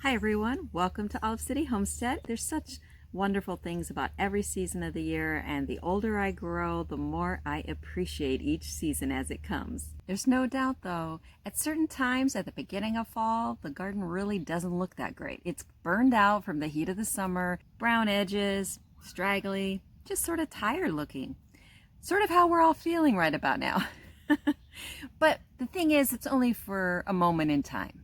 Hi everyone, welcome to Olive City Homestead. There's such wonderful things about every season of the year, and the older I grow, the more I appreciate each season as it comes. There's no doubt though, at certain times at the beginning of fall, the garden really doesn't look that great. It's burned out from the heat of the summer, brown edges, straggly, just sort of tired looking. Sort of how we're all feeling right about now. But the thing is, it's only for a moment in time.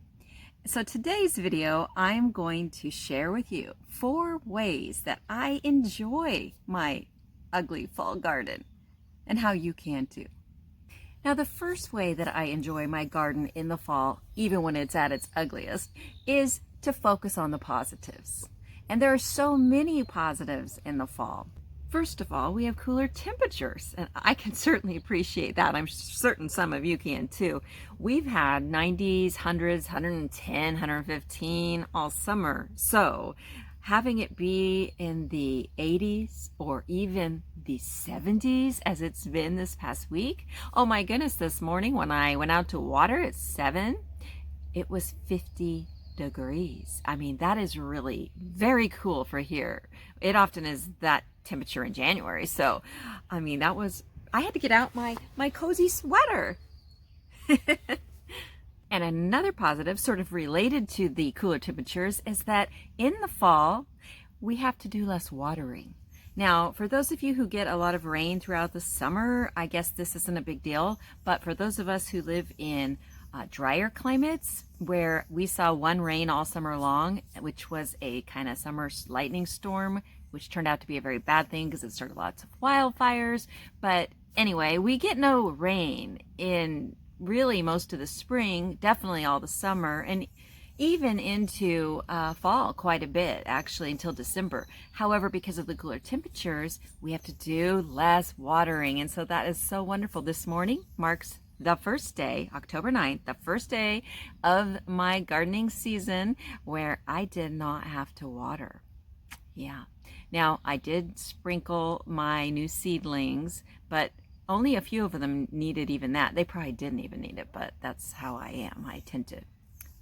So today's video, I'm going to share with you 4 ways that I enjoy my ugly fall garden and how you can too. Now, the first way that I enjoy my garden in the fall, even when it's at its ugliest, is to focus on the positives. And there are so many positives in the fall. First of all, we have cooler temperatures, and I can certainly appreciate that. I'm certain some of you can too. We've had 90s, 100s, 110, 115 all summer. So having it be in the 80s or even the 70s as it's been this past week. Oh my goodness, this morning when I went out to water at 7, it was 50 degrees. I mean, that is really very cool for here. It often is that temperature in January. So, I mean, I had to get out my cozy sweater. And another positive, sort of related to the cooler temperatures, is that in the fall, we have to do less watering. Now, for those of you who get a lot of rain throughout the summer, I guess this isn't a big deal. But for those of us who live in drier climates, where we saw one rain all summer long, which was a kind of summer lightning storm, which turned out to be a very bad thing because it started lots of wildfires. But anyway, we get no rain in really most of the spring, definitely all the summer, and even into fall quite a bit, actually, until December. However, because of the cooler temperatures, we have to do less watering. And so that is so wonderful. This morning marks the first day, October 9th, the first day of my gardening season where I did not have to water. Yeah. Now, I did sprinkle my new seedlings, but only a few of them needed even that. They probably didn't even need it, but that's how I am. I tend to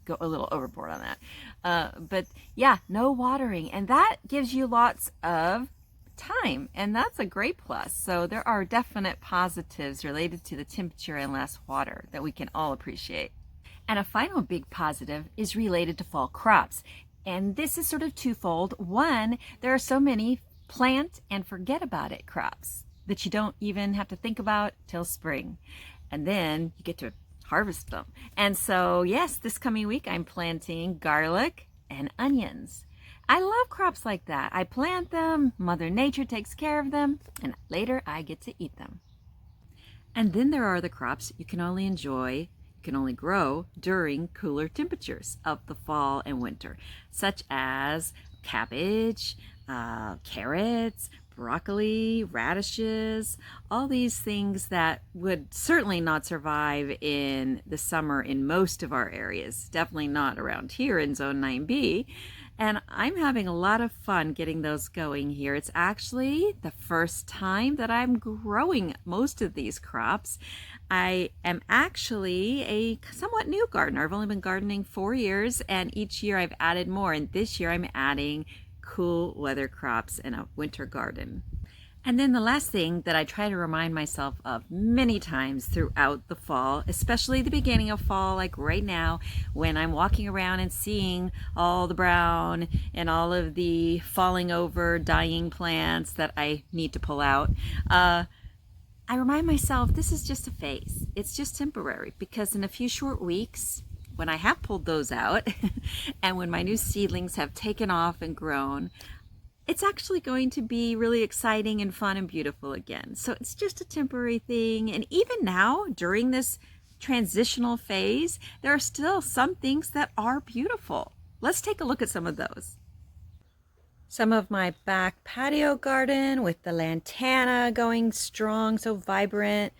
go a little overboard on that. But yeah, no watering. And that gives you lots of time, and that's a great plus. So there are definite positives related to the temperature and less water that we can all appreciate. And a final big positive is related to fall crops. And this is sort of twofold. One, there are so many plant and forget about it crops that you don't even have to think about till spring. And then you get to harvest them. And so, yes, this coming week I'm planting garlic and onions. I love crops like that. I plant them, Mother Nature takes care of them, and later I get to eat them. And then there are the crops you can only enjoy, you can only grow during cooler temperatures of the fall and winter, such as cabbage, carrots, broccoli, radishes, all these things that would certainly not survive in the summer in most of our areas, definitely not around here in Zone 9B. And I'm having a lot of fun getting those going here. It's actually the first time that I'm growing most of these crops. I am actually a somewhat new gardener. I've only been gardening 4 years, and each year I've added more. And this year I'm adding cool weather crops in a winter garden. And then the last thing that I try to remind myself of many times throughout the fall, especially the beginning of fall, like right now, when I'm walking around and seeing all the brown and all of the falling over, dying plants that I need to pull out, I remind myself this is just a phase. It's just temporary, because in a few short weeks, when I have pulled those out and when my new seedlings have taken off and grown, it's actually going to be really exciting and fun and beautiful again. So it's just a temporary thing. And even now, during this transitional phase, there are still some things that are beautiful. Let's take a look at some of those. Some of my back patio garden with the lantana going strong, so vibrant.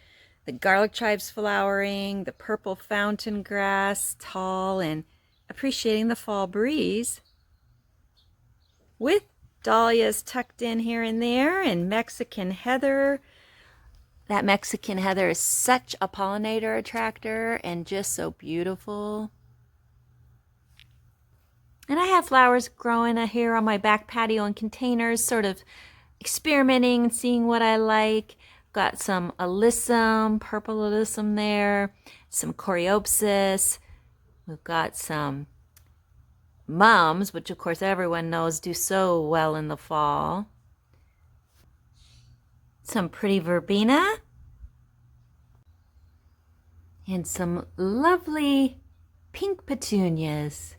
The garlic chives flowering, the purple fountain grass tall and appreciating the fall breeze. With dahlias tucked in here and there, and Mexican heather. That Mexican heather is such a pollinator attractor and just so beautiful. And I have flowers growing here on my back patio in containers, sort of experimenting and seeing what I like. Got some alyssum, purple alyssum there, some coreopsis. We've got some mums, which of course everyone knows do so well in the fall. Some pretty verbena. And some lovely pink petunias.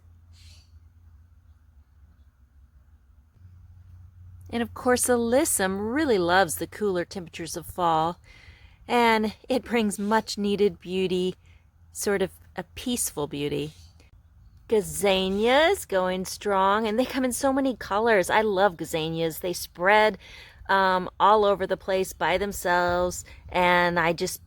And of course, alyssum really loves the cooler temperatures of fall, and it brings much needed beauty, sort of a peaceful beauty. Gazanias going strong, and they come in so many colors. I love gazanias. They spread all over the place by themselves, and I just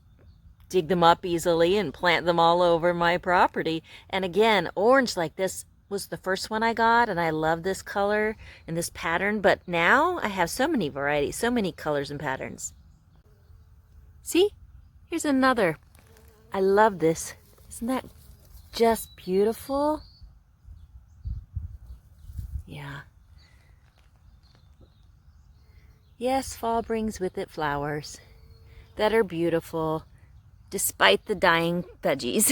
dig them up easily and plant them all over my property. And again, orange like this was the first one I got, and I love this color and this pattern, but now I have so many varieties, so many colors and patterns. See, here's another. I love this. Isn't that just beautiful? Yeah. Yes, fall brings with it flowers that are beautiful despite the dying veggies.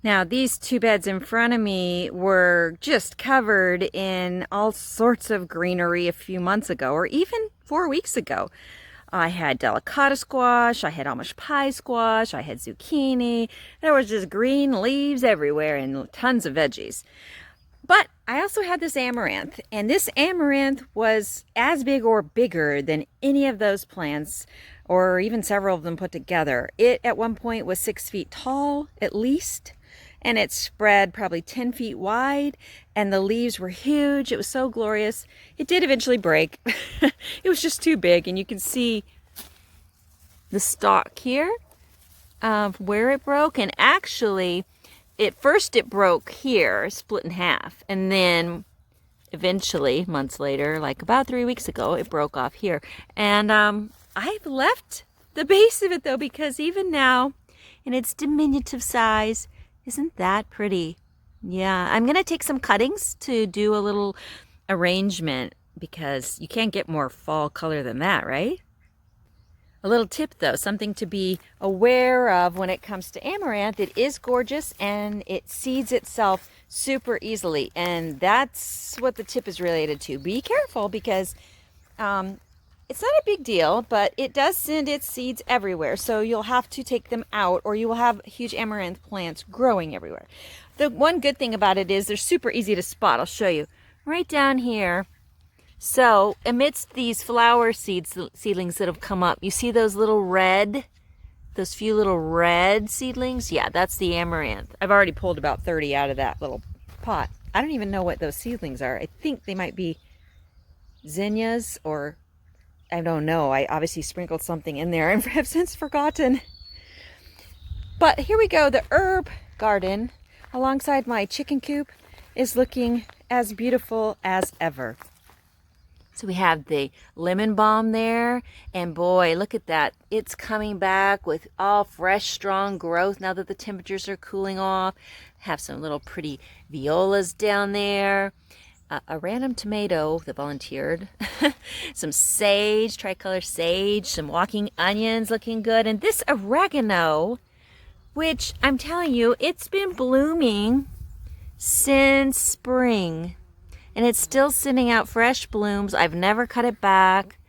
Now, these two beds in front of me were just covered in all sorts of greenery a few months ago, or even 4 weeks ago. I had delicata squash, I had Amish pie squash, I had zucchini. There was just green leaves everywhere and tons of veggies. But I also had this amaranth, and this amaranth was as big or bigger than any of those plants, or even several of them put together. It at one point was 6 feet tall, at least. And it spread probably 10 feet wide, and the leaves were huge. It was so glorious. It did eventually break. It was just too big, and you can see the stalk here of where it broke. And actually, at first it broke here, split in half, and then eventually, months later, like about 3 weeks ago, it broke off here. And I've left the base of it, though, because even now, in its diminutive size, isn't that pretty? Yeah, I'm going to take some cuttings to do a little arrangement, because you can't get more fall color than that, right? A little tip though, something to be aware of when it comes to amaranth. It is gorgeous and it seeds itself super easily, and that's what the tip is related to. Be careful, because it's not a big deal, but it does send its seeds everywhere. So you'll have to take them out, or you will have huge amaranth plants growing everywhere. The one good thing about it is they're super easy to spot. I'll show you right down here. So amidst these flower seedlings that have come up, you see those few little red seedlings? Yeah, that's the amaranth. I've already pulled about 30 out of that little pot. I don't even know what those seedlings are. I think they might be zinnias, or I don't know. I obviously sprinkled something in there and have since forgotten. But here we go. The herb garden alongside my chicken coop is looking as beautiful as ever. So we have the lemon balm there, and boy, look at that. It's coming back with all fresh, strong growth now that the temperatures are cooling off. Have some little pretty violas down there. A random tomato that volunteered. Some sage, tricolor sage, some walking onions looking good. And this oregano, which I'm telling you, it's been blooming since spring. And it's still sending out fresh blooms. I've never cut it back.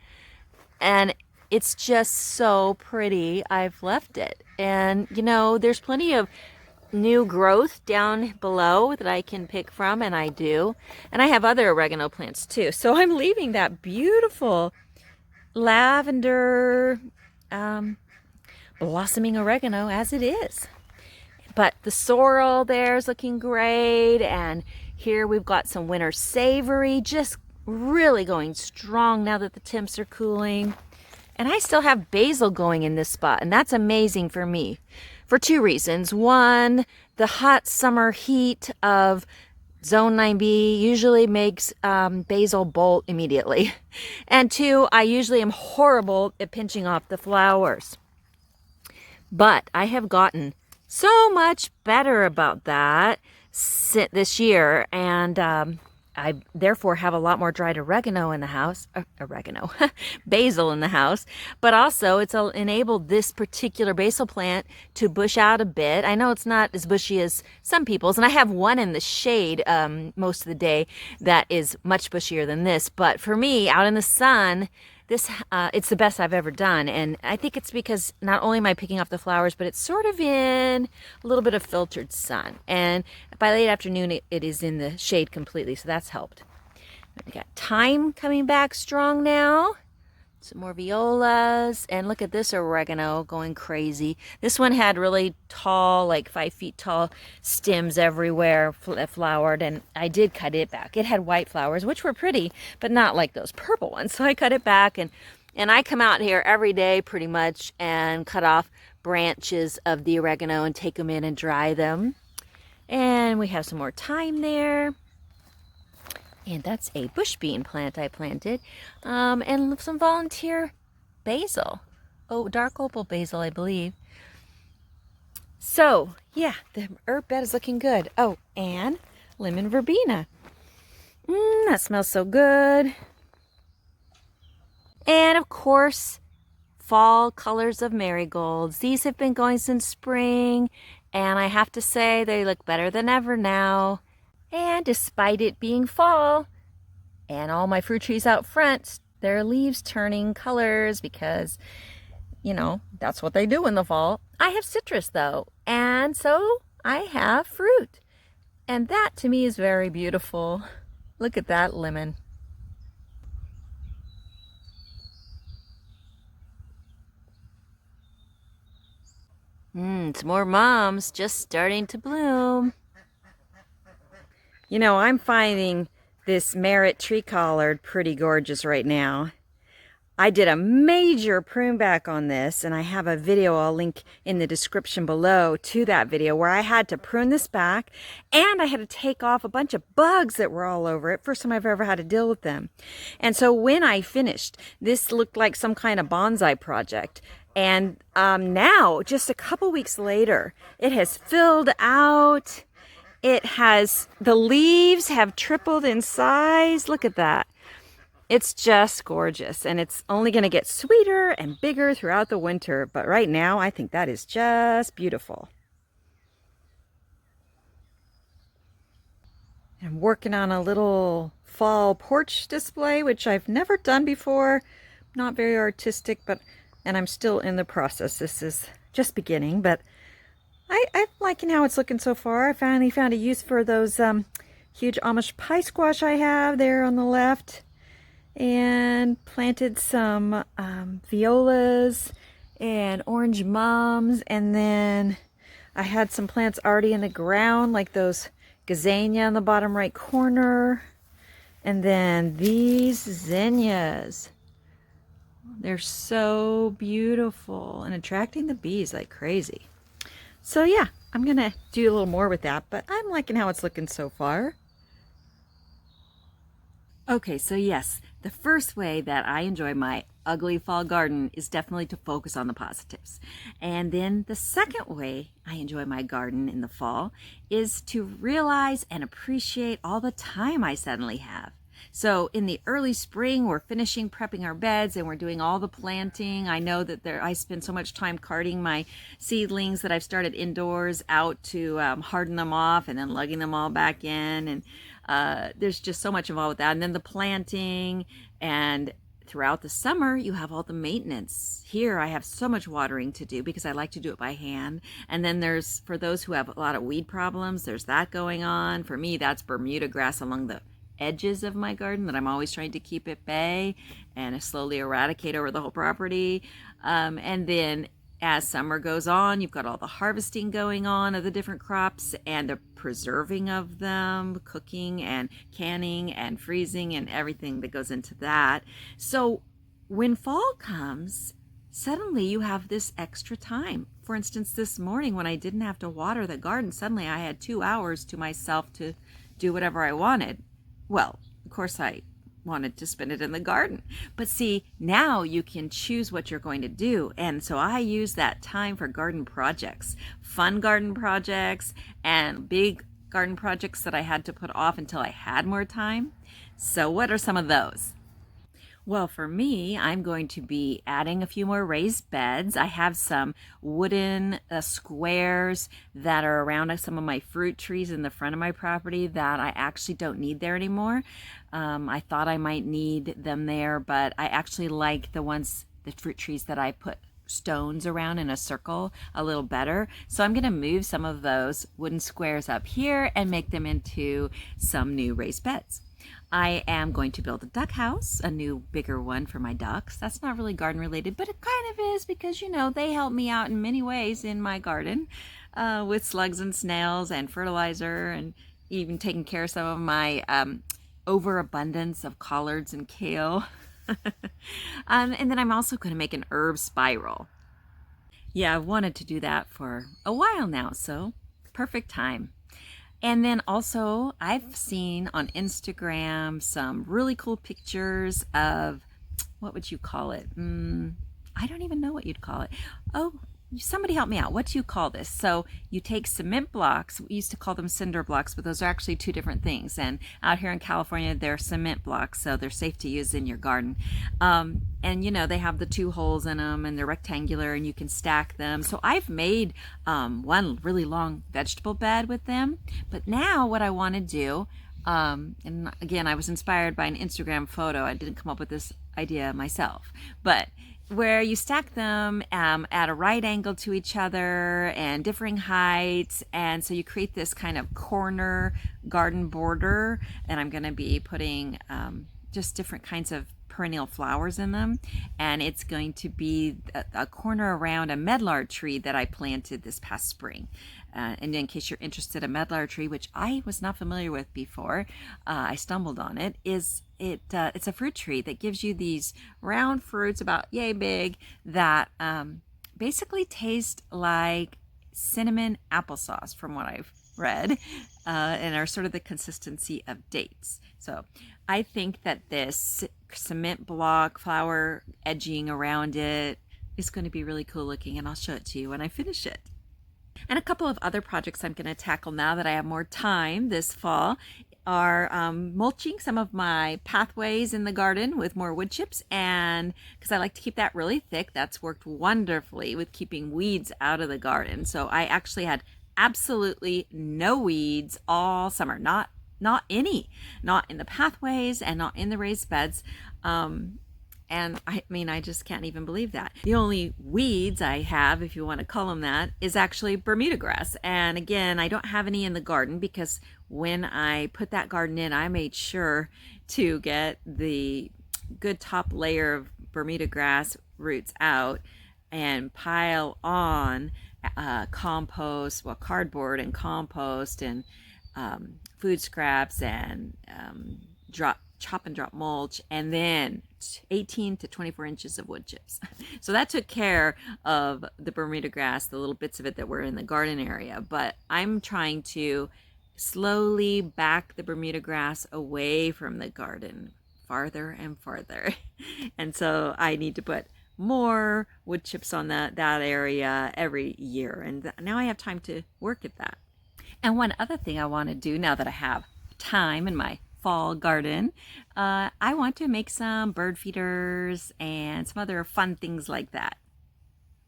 And it's just so pretty. I've left it. And, you know, there's plenty of new growth down below that I can pick from, and I do. And I have other oregano plants too. So I'm leaving that beautiful lavender blossoming oregano as it is. But the sorrel there is looking great, and here we've got some winter savory, just really going strong now that the temps are cooling. And I still have basil going in this spot, and that's amazing for me for two reasons. One, the hot summer heat of Zone 9B usually makes basil bolt immediately. And two, I usually am horrible at pinching off the flowers. But I have gotten so much better about that. this year, and I therefore have a lot more dried oregano in the house, basil in the house, but also it's enabled this particular basil plant to bush out a bit. I know it's not as bushy as some people's, and I have one in the shade most of the day that is much bushier than this, but for me, out in the sun, this it's the best I've ever done, and I think it's because not only am I picking off the flowers, but it's sort of in a little bit of filtered sun, and by late afternoon it is in the shade completely, so that's helped. We got thyme coming back strong now. Some more violas, and look at this oregano going crazy. This one had really tall, like 5 feet tall stems everywhere, flowered, and I did cut it back. It had white flowers, which were pretty, but not like those purple ones. So I cut it back, and I come out here every day pretty much and cut off branches of the oregano and take them in and dry them. And we have some more thyme there. And that's a bush bean plant I planted. And some volunteer basil. Oh, dark opal basil, I believe. So, yeah, the herb bed is looking good. Oh, and lemon verbena. That smells so good. And, of course, fall colors of marigolds. These have been going since spring. And I have to say, they look better than ever now. And despite it being fall and all my fruit trees out front, their leaves turning colors because, you know, that's what they do in the fall. I have citrus though, and so I have fruit. And that to me is very beautiful. Look at that lemon. It's more mums just starting to bloom. You know, I'm finding this Merit tree collard pretty gorgeous right now. I did a major prune back on this, and I have a video I'll link in the description below to that video where I had to prune this back, and I had to take off a bunch of bugs that were all over it. First time I've ever had to deal with them. And so when I finished, this looked like some kind of bonsai project. And now, just a couple weeks later, it has filled out. The leaves have tripled in size. Look at that. It's just gorgeous, and it's only going to get sweeter and bigger throughout the winter. But right now, I think that is just beautiful. I'm working on a little fall porch display, which I've never done before. Not very artistic, and I'm still in the process. This is just beginning, but I'm liking how it's looking so far. I finally found a use for those huge Amish pie squash I have there on the left, and planted some violas and orange mums, and then I had some plants already in the ground, like those gazania in the bottom right corner, and then these zinnias. They're so beautiful and attracting the bees like crazy. So yeah, I'm going to do a little more with that, but I'm liking how it's looking so far. Okay, so yes, the first way that I enjoy my ugly fall garden is definitely to focus on the positives. And then the second way I enjoy my garden in the fall is to realize and appreciate all the time I suddenly have. So in the early spring, we're finishing prepping our beds and we're doing all the planting. I know that I spend so much time carting my seedlings that I've started indoors out to harden them off and then lugging them all back in. And there's just so much involved with that. And then the planting, and throughout the summer, you have all the maintenance. Here, I have so much watering to do because I like to do it by hand. And then there's, for those who have a lot of weed problems, there's that going on. For me, that's Bermuda grass along the edges of my garden that I'm always trying to keep at bay and slowly eradicate over the whole property. And then as summer goes on, you've got all the harvesting going on of the different crops and the preserving of them, cooking and canning and freezing and everything that goes into that. So when fall comes, suddenly you have this extra time. For instance, this morning when I didn't have to water the garden, suddenly I had 2 hours to myself to do whatever I wanted. Well, of course I wanted to spend it in the garden. But see, now you can choose what you're going to do. And so I use that time for garden projects, fun garden projects, and big garden projects that I had to put off until I had more time. So what are some of those? Well, for me, I'm going to be adding a few more raised beds. I have some wooden squares that are around some of my fruit trees in the front of my property that I actually don't need there anymore. I thought I might need them there, but I actually like the fruit trees that I put stones around in a circle a little better. So I'm going to move some of those wooden squares up here and make them into some new raised beds. I am going to build a duck house, a new bigger one for my ducks. That's not really garden related, but it kind of is because, you know, they help me out in many ways in my garden with slugs and snails and fertilizer, and even taking care of some of my overabundance of collards and kale. And then I'm also going to make an herb spiral. Yeah, I've wanted to do that for a while now, so perfect time. And then also, I've seen on Instagram some really cool pictures of, what would you call it? I don't even know what you'd call it. Oh, somebody help me out. What do you call this? So you take cement blocks. We used to call them cinder blocks, but those are actually two different things. And out here in California, they're cement blocks, so they're safe to use in your garden. And you know, they have the two holes in them, and they're rectangular, and you can stack them. So I've made one really long vegetable bed with them. But now what I want to do, and again, I was inspired by an Instagram photo. I didn't come up with this idea myself, but where you stack them at a right angle to each other and differing heights, and so you create this kind of corner garden border. And I'm going to be putting just different kinds of perennial flowers in them, and it's going to be a corner around a medlar tree that I planted this past spring. And in case you're interested, a medlar tree, which I was not familiar with before, I stumbled on it, it's a fruit tree that gives you these round fruits about yay big that basically taste like cinnamon applesauce from what I've read, and are sort of the consistency of dates. So I think that this cement block flower edging around it is going to be really cool looking, and I'll show it to you when I finish it. And a couple of other projects I'm going to tackle now that I have more time this fall are mulching some of my pathways in the garden with more wood chips, and because I like to keep that really thick, that's worked wonderfully with keeping weeds out of the garden. So I actually had absolutely no weeds all summer, not any, not in the pathways and not in the raised beds. And I mean, I just can't even believe that. The only weeds I have, if you want to call them that, is actually Bermuda grass. And again, I don't have any in the garden because when I put that garden in, I made sure to get the good top layer of Bermuda grass roots out and pile on compost, well, cardboard and compost and food scraps and chop and drop mulch, and then 18 to 24 inches of wood chips. So that took care of the Bermuda grass, the little bits of it that were in the garden area. But I'm trying to slowly back the Bermuda grass away from the garden farther and farther. And so I need to put more wood chips on that area every year. And now I have time to work at that. And one other thing I want to do now that I have time in my fall garden, I want to make some bird feeders and some other fun things like that.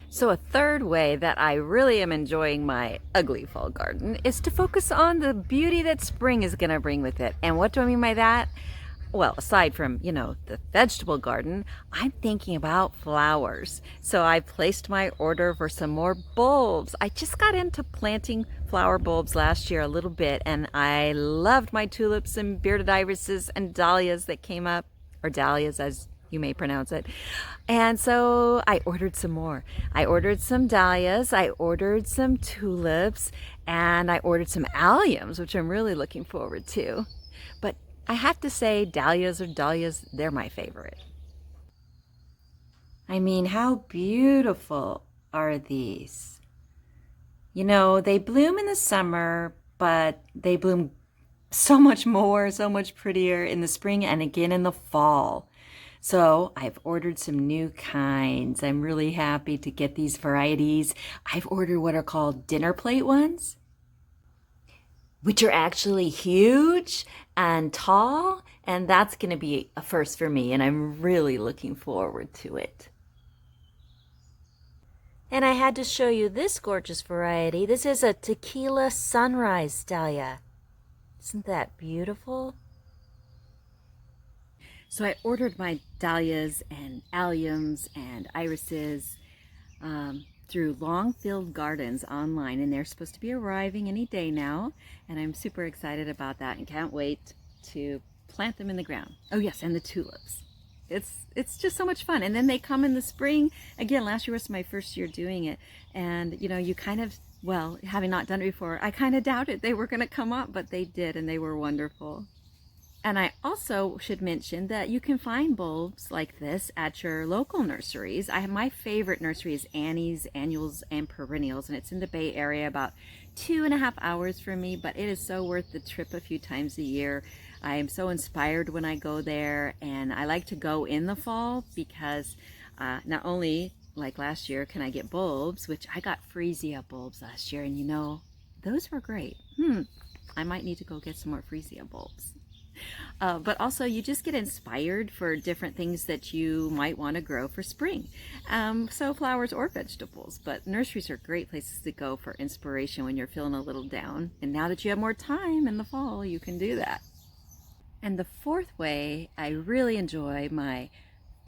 So a third way that I really am enjoying my ugly fall garden is to focus on the beauty that spring is going to bring with it. And what do I mean by that? Well, aside from, you know, the vegetable garden, I'm thinking about flowers. So I placed my order for some more bulbs. I just got into planting flower bulbs last year a little bit, and I loved my tulips and bearded irises and dahlias that came up, or dahlias as you may pronounce it. And so I ordered some more. I ordered some dahlias, I ordered some tulips, and I ordered some alliums, which I'm really looking forward to. But I have to say, dahlias, they're my favorite. I mean, how beautiful are these? You know, they bloom in the summer, but they bloom so much more, so much prettier in the spring and again in the fall. So I've ordered some new kinds. I'm really happy to get these varieties. I've ordered what are called dinner plate ones. which are actually huge and tall, and that's going to be a first for me, and I'm really looking forward to it. And I had to show you this gorgeous variety. This is a tequila sunrise dahlia. Isn't that beautiful? So I ordered my dahlias and alliums and irises through Longfield Gardens online, and they're supposed to be arriving any day now, and I'm super excited about that and can't wait to plant them in the ground. Oh yes, and the tulips. It's just so much fun. And then they come in the spring. Again, last year was my first year doing it, and you know, you kind of, well, having not done it before, I kind of doubted they were going to come up, but they did, and they were wonderful. And I also should mention that you can find bulbs like this at your local nurseries. My favorite nursery is Annie's Annuals and Perennials, and it's in the Bay Area, about 2.5 hours from me, but it is so worth the trip a few times a year. I am so inspired when I go there, and I like to go in the fall because not only, like last year, can I get bulbs, which I got freesia bulbs last year, and you know, those were great. I might need to go get some more freesia bulbs. But also you just get inspired for different things that you might want to grow for spring. So flowers or vegetables, but nurseries are great places to go for inspiration when you're feeling a little down. And now that you have more time in the fall, you can do that. And the fourth way I really enjoy my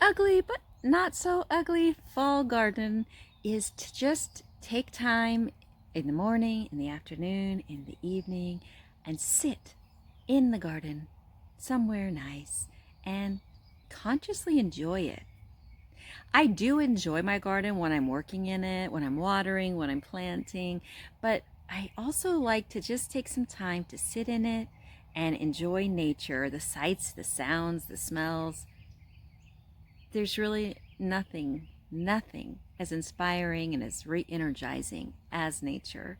ugly but not so ugly fall garden is to just take time in the morning, in the afternoon, in the evening, and sit in the garden somewhere nice and consciously enjoy it. I do enjoy my garden when I'm working in it, when I'm watering, when I'm planting, but I also like to just take some time to sit in it and enjoy nature, the sights, the sounds, the smells. There's really nothing as inspiring and as re-energizing as nature.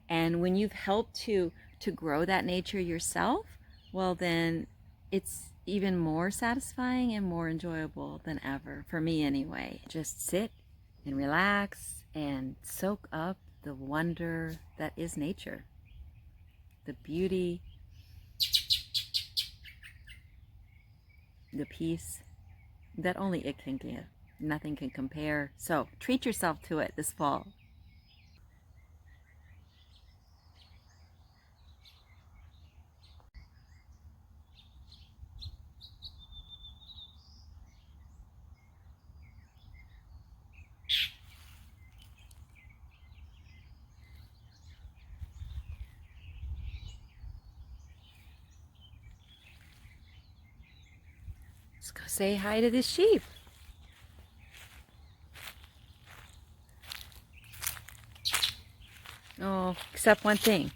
And when you've helped to grow that nature yourself, well then it's even more satisfying and more enjoyable than ever, for me anyway. Just sit and relax and soak up the wonder that is nature, the beauty, the peace that only it can give. Nothing can compare. So treat yourself to it this fall. Let's go say hi to the sheep. Oh, except one thing.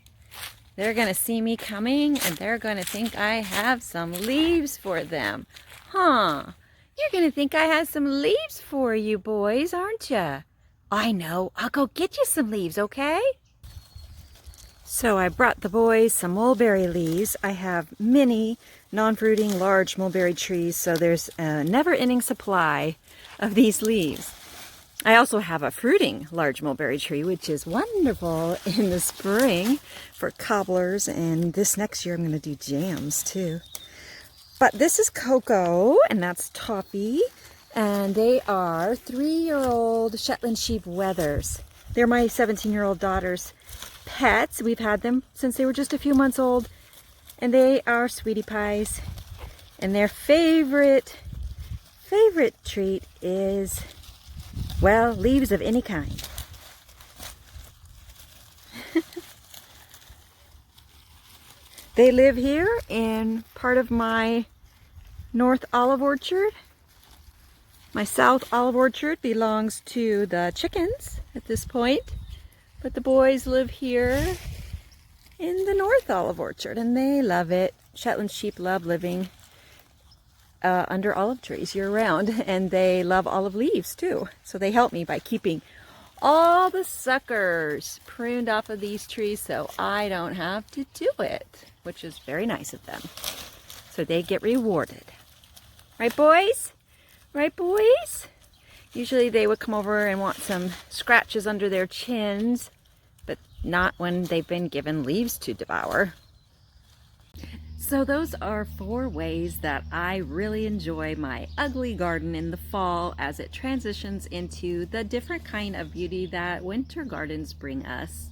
They're going to see me coming and they're going to think I have some leaves for them. Huh? You're going to think I have some leaves for you boys, aren't you? I know. I'll go get you some leaves, okay? So I brought the boys some mulberry leaves. I have many non-fruiting large mulberry trees, so there's a never-ending supply of these leaves. I also have a fruiting large mulberry tree, which is wonderful in the spring for cobblers, and this next year I'm going to do jams too. But this is Coco, and that's Toffee, and they are 3-year-old Shetland sheep wethers. They're my 17-year-old daughter's pets. We've had them since they were just a few months old, and they are sweetie pies, and their favorite treat is, well, leaves of any kind. They live here in part of my north olive orchard. My south olive orchard belongs to the chickens at this point, but the boys live here in the north olive orchard, and they love it. Shetland sheep love living under olive trees year-round, and they love olive leaves too. So they help me by keeping all the suckers pruned off of these trees so I don't have to do it, which is very nice of them. So they get rewarded. Right, boys? Right, boys? Usually they would come over and want some scratches under their chins, but not when they've been given leaves to devour. So those are 4 ways that I really enjoy my ugly garden in the fall as it transitions into the different kind of beauty that winter gardens bring us.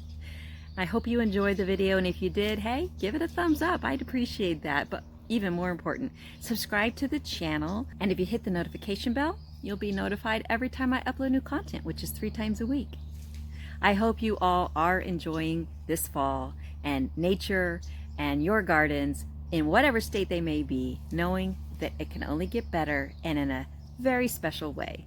I hope you enjoyed the video, and if you did, hey, give it a thumbs up. I'd appreciate that. But even more important, subscribe to the channel, and if you hit the notification bell, you'll be notified every time I upload new content, which is 3 times a week. I hope you all are enjoying this fall and nature and your gardens in whatever state they may be, knowing that it can only get better and in a very special way.